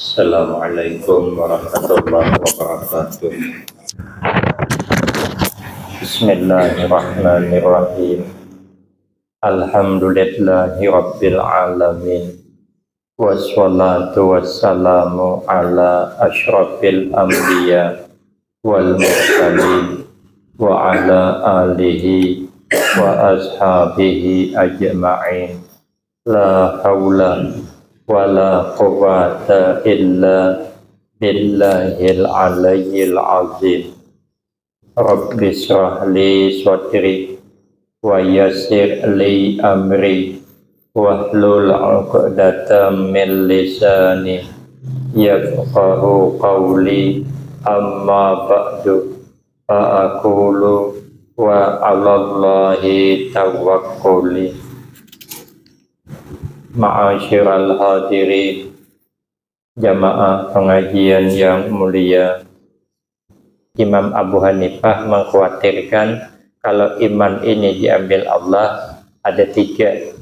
Assalamualaikum warahmatullahi wabarakatuh. Bismillahirrahmanirrahim. Alhamdulillahi rabbil alamin. Wassalatu wassalamu ala asyrafil anbiya wal mursalin wa ala alihi wa ashabihi ajma'in. La haula wala quwwata illa billahil aliyyil azim. Rabbi shrah li sadri wa yassir li amri wahlul 'uqdatam min lisani yafqahu qawli. Amma ba'du, fa aqulu wa 'alallahi tawakkuli. Ma'asyiral hadirin, jamaah pengajian yang mulia, Imam Abu Hanifah mengkhawatirkan kalau iman ini diambil Allah, ada 3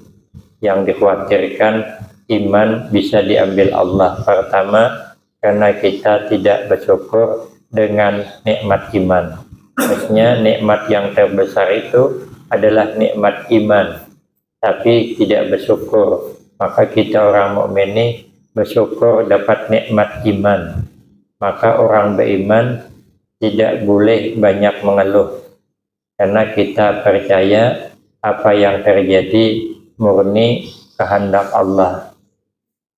yang dikhawatirkan iman bisa diambil Allah. Pertama, karena kita tidak bersyukur dengan nikmat iman. Maksudnya nikmat yang terbesar itu adalah nikmat iman, tapi tidak bersyukur. Maka kita orang mukmin ini bersyukur dapat nikmat iman. Maka orang beriman tidak boleh banyak mengeluh, karena kita percaya apa yang terjadi murni kehendak Allah.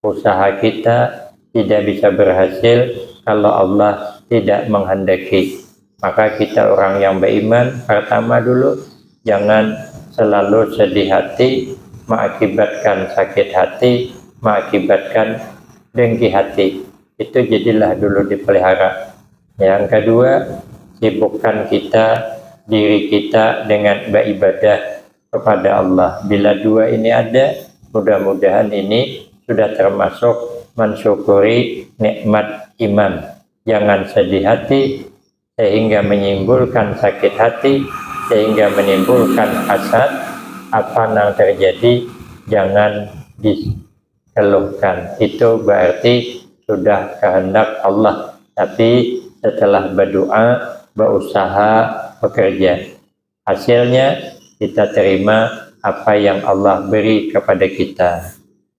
Usaha kita tidak bisa berhasil kalau Allah tidak menghendaki. Maka kita orang yang beriman, pertama dulu jangan selalu sedih hati, mengakibatkan sakit hati, mengakibatkan dengki hati. Itu jadilah dulu dipelihara. Yang kedua, sibukkan diri kita dengan beribadah kepada Allah. Bila 2 ini ada, mudah-mudahan ini sudah termasuk mensyukuri nikmat iman. Jangan sedih hati sehingga menimbulkan sakit hati, sehingga menimbulkan hasad. Apa yang terjadi jangan dikeluhkan. Itu berarti sudah kehendak Allah. Tapi setelah berdoa, berusaha, bekerja, hasilnya kita terima apa yang Allah beri kepada kita.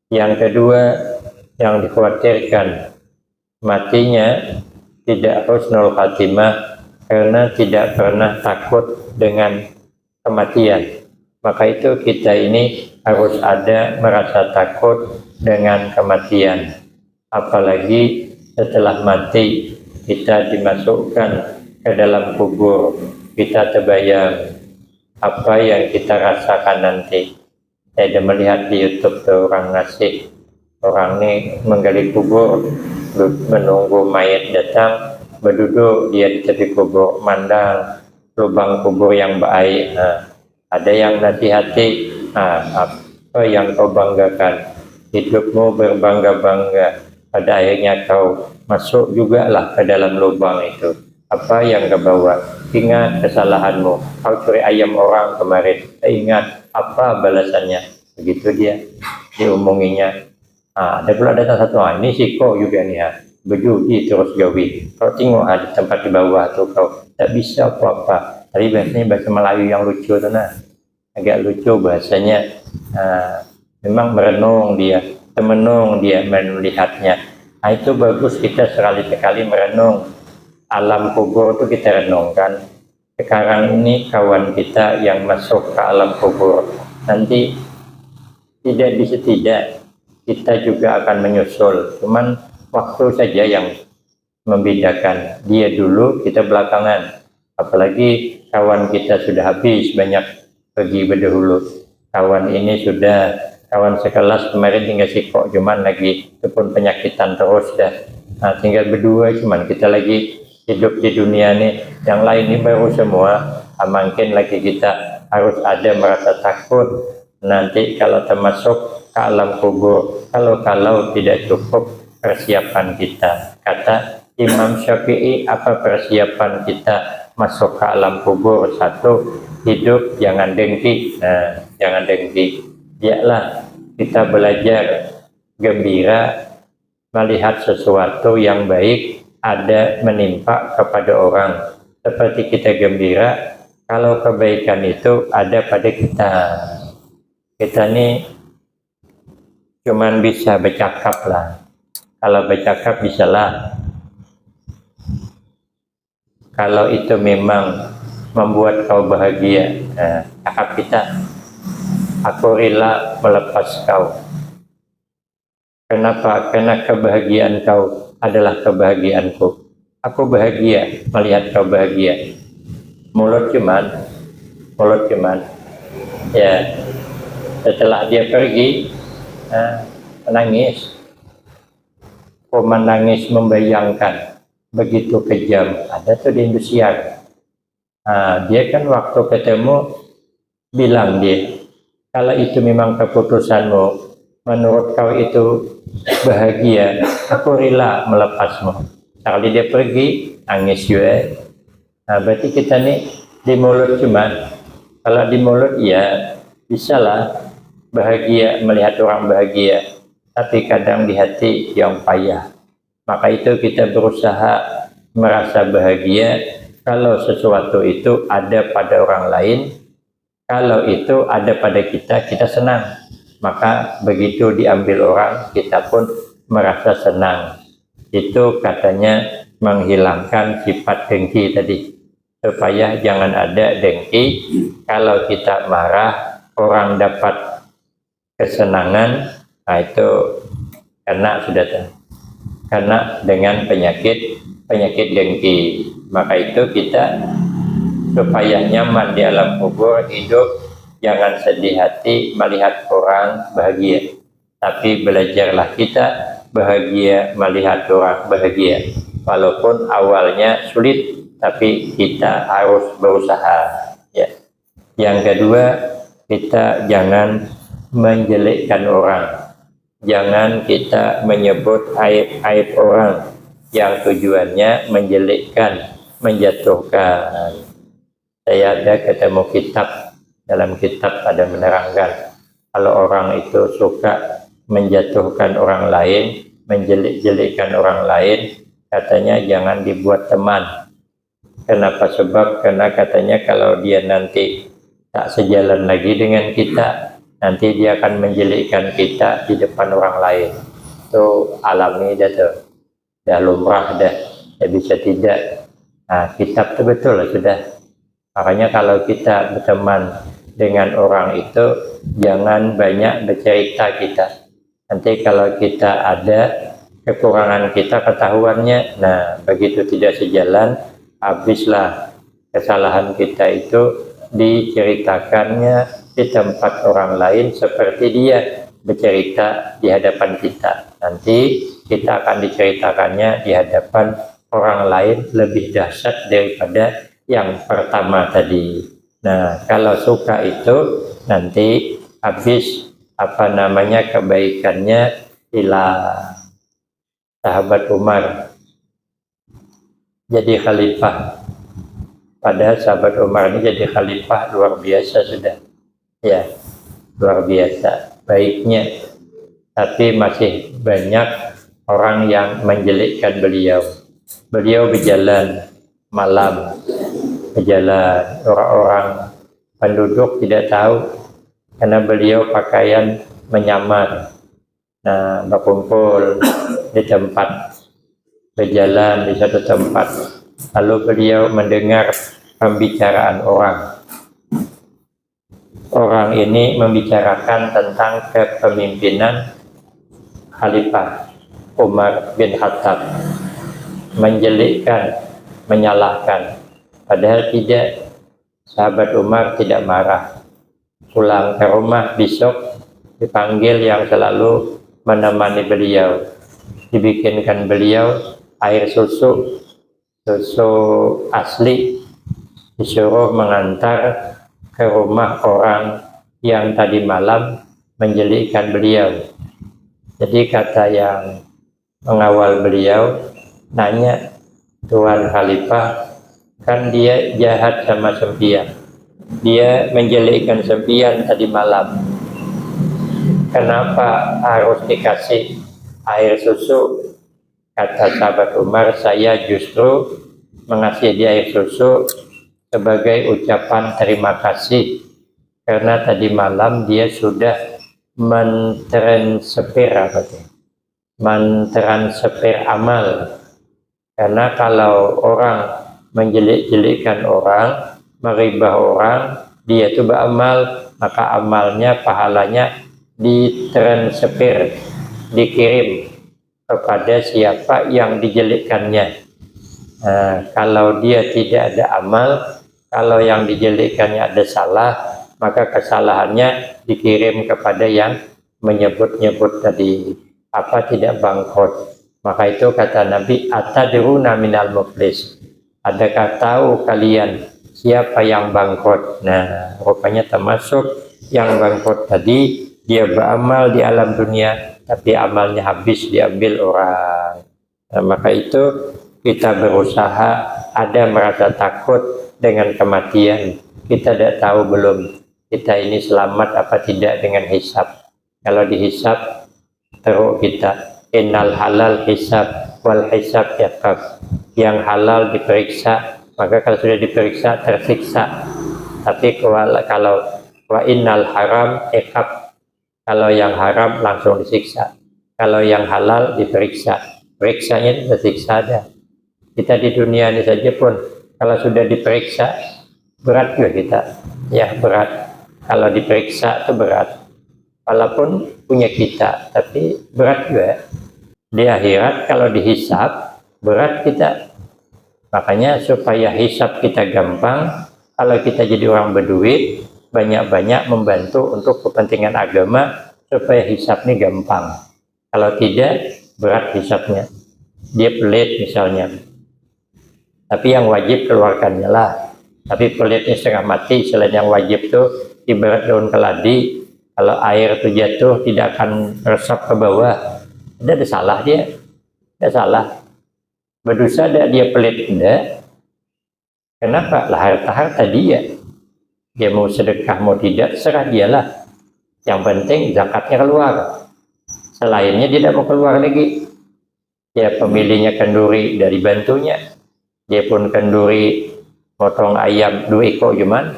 Yang kedua, yang dikhawatirkan matinya tidak husnul khatimah, karena tidak pernah takut dengan kematian. Maka itu kita ini harus ada merasa takut dengan kematian. Apalagi setelah mati kita dimasukkan ke dalam kubur, kita terbayang apa yang kita rasakan nanti. Saya ada melihat di YouTube tuh orang ngasih, orang ini menggali kubur, menunggu mayat datang, berduduk dia di tepi kubur, mandang lubang kubur yang baik. Ada yang nasihati, apa yang kau banggakan, hidupmu berbangga-bangga, pada akhirnya kau masuk juga lah ke dalam lubang itu. Apa yang kau bawa? Ingat kesalahanmu, kau curi ayam orang kemarin, ingat apa balasannya. Begitu dia diomonginya. Ada pula datang satu, ini siko juga nih, berjudi terus gawi. Kau tengok di tempat di bawah tuh, kau tak bisa apa-apa. Tapi biasanya bahasa Melayu yang lucu tuh, agak lucu bahasanya. Memang merenung dia, temenung dia melihatnya. Itu bagus, kita sekali-sekali merenung. Alam kubur itu kita renungkan. Sekarang ini kawan kita yang masuk ke alam kubur, nanti tidak bisa tidak, kita juga akan menyusul. Cuman waktu saja yang membedakan. Dia dulu, kita belakangan. Apalagi kawan kita sudah habis banyak pergi berdahulu. Kawan ini sudah kawan sekelas kemarin tinggal sikok, cuman lagi itu pun penyakitan terus dah. Tinggal berdua, cuman kita lagi hidup di dunia ini. Yang lain ini baru semua. Mungkin lagi kita harus ada merasa takut nanti kalau termasuk ke alam kubur. Kalau tidak cukup persiapan kita. Kata Imam Syafi'i, apa persiapan kita masuk ke alam kubur? 1, hidup jangan dengki. Jangan dengki. Biarlah kita belajar gembira melihat sesuatu yang baik ada menimpa kepada orang, seperti kita gembira kalau kebaikan itu ada pada kita. Kita nih cuman bisa bercakap lah. Kalau bercakap bisalah. Kalau itu memang membuat kau bahagia, cakap kita, aku rela melepas kau. Kenapa? Karena kebahagiaan kau adalah kebahagiaanku. Aku bahagia melihat kau bahagia. Mulut cuman, ya. Setelah dia pergi, menangis. Aku menangis membayangkan begitu kejam. Ada tuh di Indosiar. Dia kan waktu ketemu bilang dia, kalau itu memang keputusanmu, menurut kau itu bahagia, aku rela melepasmu. Sekali dia pergi, nangis juga. Berarti kita nih di mulut cuman, kalau di mulut ya bisalah bahagia melihat orang bahagia, tapi kadang di hati yang payah. Maka itu kita berusaha merasa bahagia kalau sesuatu itu ada pada orang lain, kalau itu ada pada kita, kita senang. Maka begitu diambil orang, kita pun merasa senang. Itu katanya menghilangkan sifat dengki tadi. Supaya jangan ada dengki. Kalau kita marah, orang dapat kesenangan, itu karena dengan penyakit dengki. Maka itu kita supaya nyaman di alam kubur hidup, jangan sedih hati melihat orang bahagia, tapi belajarlah kita bahagia melihat orang bahagia, walaupun awalnya sulit, tapi kita harus berusaha, ya. Yang kedua, kita jangan menjelekkan orang, jangan kita menyebut aib-aib orang yang tujuannya menjelekkan, menjatuhkan. Saya ada ketemu kitab, dalam kitab ada menerangkan kalau orang itu suka menjatuhkan orang lain, menjelek-jelekkan orang lain, katanya jangan dibuat teman. Kenapa? Sebab karena katanya kalau dia nanti tak sejalan lagi dengan kita, nanti dia akan menjelekkan kita di depan orang lain. Itu alami dah lumrah dah, ya bisa tidak. Kitab itu betul lah sudah. Makanya kalau kita berteman dengan orang itu jangan banyak bercerita kita. Nanti kalau kita ada kekurangan kita ketahuannya, begitu tidak sejalan, habislah kesalahan kita itu diceritakannya di tempat orang lain seperti dia bercerita di hadapan kita. Nanti kita akan diceritakannya di hadapan orang lain lebih dahsyat daripada yang pertama tadi. Kalau suka itu nanti habis kebaikannya hilang. Sahabat Umar jadi khalifah, padahal sahabat Umar ini jadi khalifah luar biasa sudah, ya, luar biasa baiknya, tapi masih banyak orang yang menjelekkan beliau. Beliau berjalan malam, orang-orang penduduk tidak tahu karena beliau pakaian menyamar. Berkumpul di tempat, berjalan di satu tempat, lalu beliau mendengar pembicaraan orang. Orang ini membicarakan tentang kepemimpinan Khalifah Umar bin Khattab, menjelekkan, menyalahkan. Padahal tidak. Sahabat Umar tidak marah. Pulang ke rumah besok dipanggil yang selalu menemani beliau, dibikinkan beliau air susu asli, disuruh mengantar ke rumah orang yang tadi malam menjelekkan beliau. Jadi kata yang mengawal beliau, nanya, Tuan Khalifah, kan dia jahat sama Sempian, dia menjelekkan Sempian tadi malam, kenapa harus dikasih air susu Kata sahabat Umar, saya justru mengasih dia air susu sebagai ucapan terima kasih karena tadi malam dia sudah mentransfer amal. Karena kalau orang menjelik-jelikkan orang, meribah orang, dia itu beramal, maka amalnya, pahalanya ditransfer, dikirim kepada siapa yang dijelikkannya. Kalau dia tidak ada amal, kalau yang dijelikkannya ada salah, maka kesalahannya dikirim kepada yang menyebut-nyebut tadi, tidak bangkrut. Maka itu kata Nabi, atadruna minal muflis, adakah tahu kalian siapa yang bangkrut? Nah, rupanya termasuk yang bangkrut tadi, dia beramal di alam dunia tapi amalnya habis diambil orang. Nah, maka itu kita berusaha, ada merasa takut dengan kematian, kita tidak tahu belum kita ini selamat apa tidak dengan hisab. Kalau dihisab teruk kita, innal halal hisab wal hisab iqab, yang halal diperiksa, maka kalau sudah diperiksa tersiksa. Tapi kalau wa innal haram iqab, kalau yang haram langsung disiksa, kalau yang halal diperiksa, periksanya tersiksa ada. Kita di dunia ini saja pun kalau sudah diperiksa berat juga kita, ya berat. Kalau diperiksa itu berat, walaupun punya kita, tapi berat juga. Di akhirat kalau dihisab berat kita. Makanya supaya hisab kita gampang, kalau kita jadi orang berduit, banyak-banyak membantu untuk kepentingan agama supaya hisabnya gampang. Kalau tidak, berat hisabnya. Dia pelit misalnya, tapi yang wajib keluarkannya lah. Tapi pelitnya setengah mati. Selain yang wajib tuh ibarat daun keladi, kalau air itu jatuh tidak akan resap ke bawah. Ada salah dia, ada salah. Berdosa ada dia pelit, tidak. Kenapa? Lah harta dia mau sedekah mau tidak serah dialah. Yang penting zakatnya keluar. Selainnya dia tidak mau keluar lagi. Ya pemilihnya kenduri dari bantunya. Dia pun kenduri potong ayam 2 ekor cuman.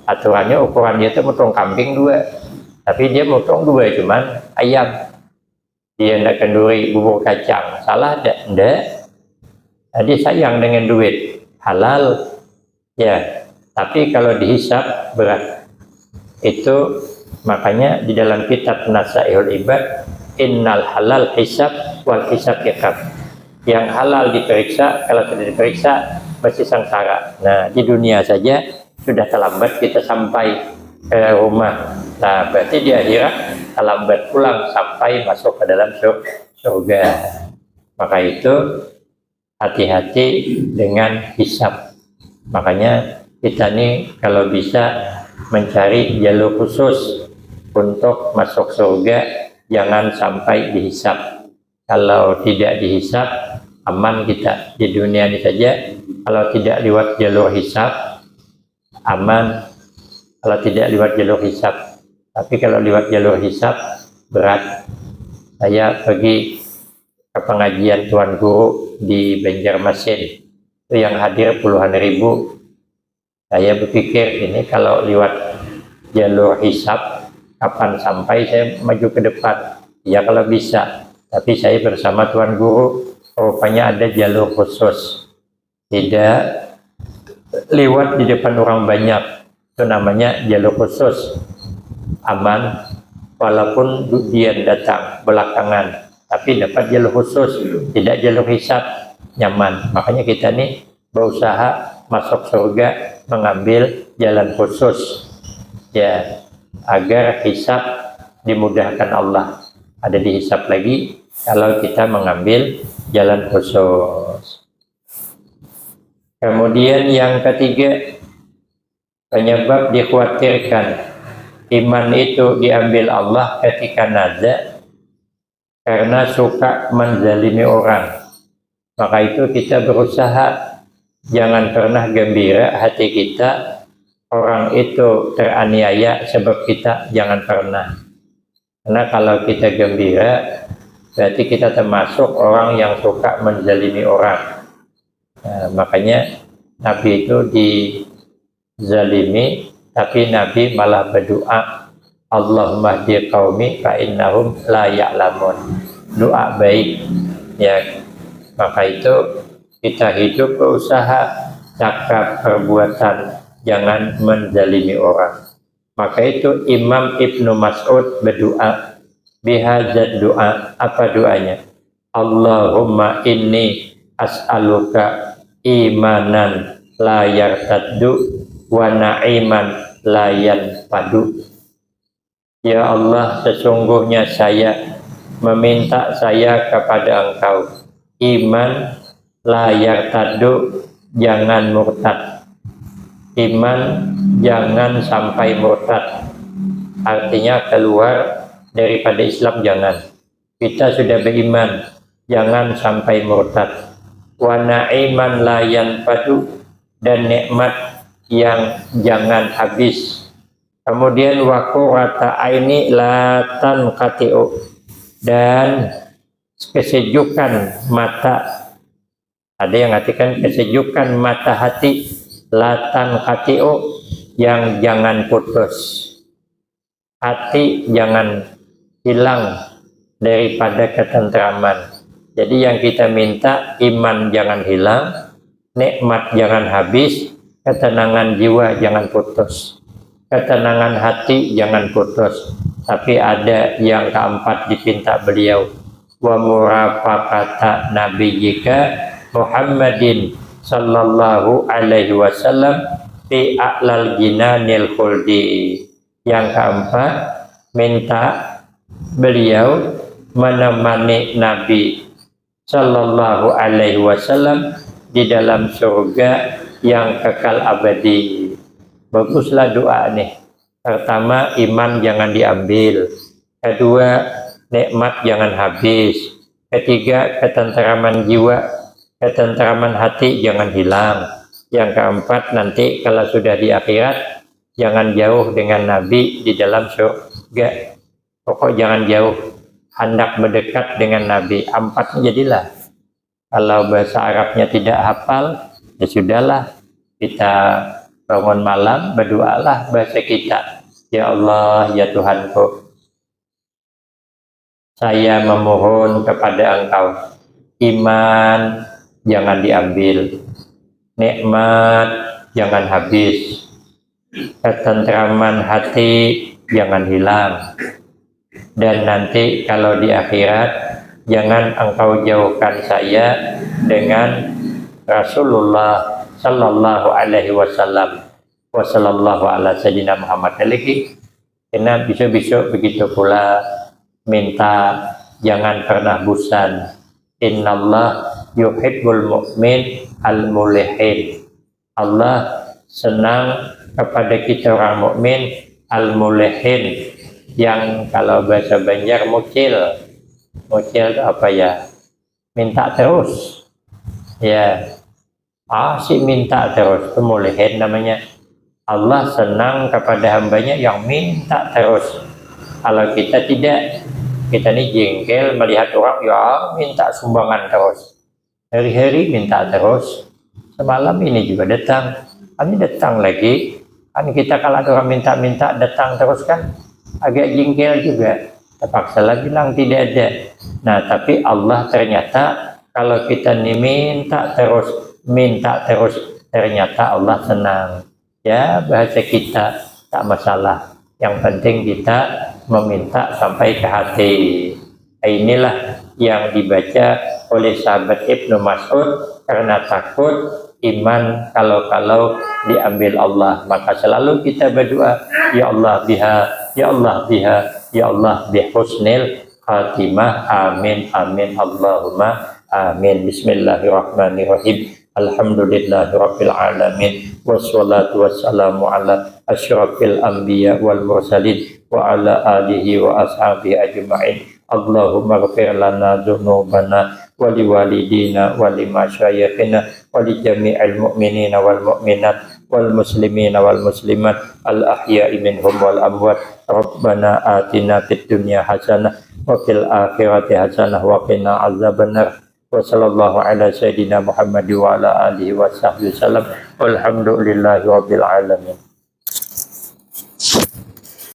Aturannya ukuran dia itu potong kambing 2. Tapi dia potong 2 cuman ayam. Dia tidak kenduri bubur kacang. Salah tidak? Dia sayang dengan duit halal. Ya. Tapi kalau dihisab berat. Itu makanya di dalam kitab Nasaihul Ibad, innal halal hisab wal hisab iqab. Yang halal diperiksa, kalau tidak diperiksa masih sengsara. Nah, di dunia saja sudah terlambat kita sampai ke rumah. Nah, berarti di akhirat terlambat pulang sampai masuk ke dalam surga. Maka itu hati-hati dengan hisab. Makanya kita nih kalau bisa mencari jalur khusus untuk masuk surga, jangan sampai dihisab. Kalau tidak dihisab, aman kita di dunia ini saja. Kalau tidak lewat jalur hisab, aman. Kalau tidak lewat jalur hisab. Tapi kalau lewat jalur hisab, berat. Saya pergi ke pengajian Tuan Guru di Banjarmasin, itu yang hadir puluhan ribu. Saya berpikir ini kalau lewat jalur hisab, kapan sampai saya maju ke depan? Ya kalau bisa. Tapi saya bersama Tuan Guru, rupanya ada jalur khusus. Tidak lewat di depan orang banyak. Itu namanya jalur khusus. Aman, walaupun dia datang belakangan. Tapi dapat jalur khusus, tidak jalur hisab, nyaman. Makanya kita nih berusaha masuk surga mengambil jalan khusus, ya, agar hisab dimudahkan Allah. Ada dihisab lagi kalau kita mengambil jalan khusus. Kemudian yang ketiga, penyebab dikhawatirkan iman itu diambil Allah ketika naza, karena suka menzalimi orang. Maka itu kita berusaha jangan pernah gembira hati kita orang itu teraniaya sebab kita, jangan pernah. Karena kalau kita gembira, berarti kita termasuk orang yang suka menzalimi orang. Nah, makanya Nabi itu dizalimi, tapi Nabi malah berdoa, Allahumma hdi qaumi fa innahum la ya'lamun. Doa baik ya. Maka itu kita hidup berusaha cakap perbuatan, jangan menzalimi orang. Maka itu Imam Ibnu Mas'ud berdoa bihadzal doa. Apa doanya? Allahumma inni as'aluka imanan la yartaddu wa na'iman la yanfadu. Ya Allah, sesungguhnya saya meminta saya kepada Engkau iman la yartaddu, jangan murtad. Iman jangan sampai murtad, artinya keluar daripada Islam jangan. Kita sudah beriman, jangan sampai murtad. Wa na'iman la yanfadu, dan nikmat yang jangan habis. Kemudian wa qurrata aini la tanqati'u, dan kesejukan mata. Ada yang artikan kesejukan mata hati, latan hati'u, yang jangan putus. Hati jangan hilang daripada ketentraman. Jadi yang kita minta, iman jangan hilang, nikmat jangan habis, ketenangan jiwa jangan putus, ketenangan hati jangan putus. Tapi ada yang keempat dipinta beliau, wa murafaqata nabiyyika Muhammadin sallallahu alaihi wasallam fi a'lal jinanil khuldi. Yang keempat, minta beliau menemani Nabi sallallahu alaihi wasallam di dalam surga yang kekal abadi. Baguslah doa nih. Pertama, iman jangan diambil. Kedua, nikmat jangan habis. Ketiga, ketentraman jiwa, ketentraman hati jangan hilang. Yang keempat, nanti kalau sudah di akhirat, jangan jauh dengan Nabi di dalam surga. Pokok jangan jauh, hendak mendekat dengan Nabi. Empatnya jadilah. Kalau bahasa Arabnya tidak hafal, ya sudahlah, kita bangun malam berdoalah bahasa kita. Ya Allah, ya Tuhanku, saya memohon kepada Engkau, iman jangan diambil, nikmat jangan habis, ketentraman hati jangan hilang, dan nanti kalau di akhirat jangan Engkau jauhkan saya dengan Rasulullah sallallahu alaihi wasallam wa sallallahu ala sayyidina Muhammad alaihi. Karena besok-besok begitu pula minta jangan pernah bosan. Innallah yuhibbul mu'min al-mulihin. Allah senang kepada kita orang mukmin al-mulihin, yang kalau bahasa Banjar mucil. Mucil itu apa ya? Minta terus. Ya. Si minta terus, itu mulihin namanya. Allah senang kepada hambanya yang minta terus. Kalau kita tidak, kita ini jengkel melihat orang yang minta sumbangan terus. Hari-hari minta terus. Semalam ini juga datang, ini datang lagi. Kan kita kalau ada orang minta-minta datang terus kan agak jengkel juga. Terpaksa lagi bilang tidak ada. Nah, tapi Allah ternyata kalau kita ini minta terus, ternyata Allah senang. Ya, bahasa kita tak masalah. Yang penting kita meminta sampai ke hati. Inilah yang dibaca oleh sahabat Ibnu Mas'ud karena takut iman kalau diambil Allah. Maka selalu kita berdoa, ya Allah biha, ya Allah biha, ya Allah bihusnil khatimah. Amin, amin, Allahumma amin. Bismillahirrahmanirrahim. Alhamdulillahirabbil alamin, wassalatu wassalamu ala asyrafil anbiya wal mursalin wa ala alihi wa ashabihi ajma'in. Allahumma ighfir lana dzunubana wa liwalidina wa limasyayikhina wa li jami'il mu'minina wal mu'minat wal muslimina wal muslimat al ahya'i minhum wal amwat. Rabbana atina fid dunya hasanah wa fil akhirati hasanah wa qina azabannar. Wa sallallahu ala sayyidina Muhammad wa ala alihi wa sahbihi wasallam. Walhamdulillahi rabbil alamin.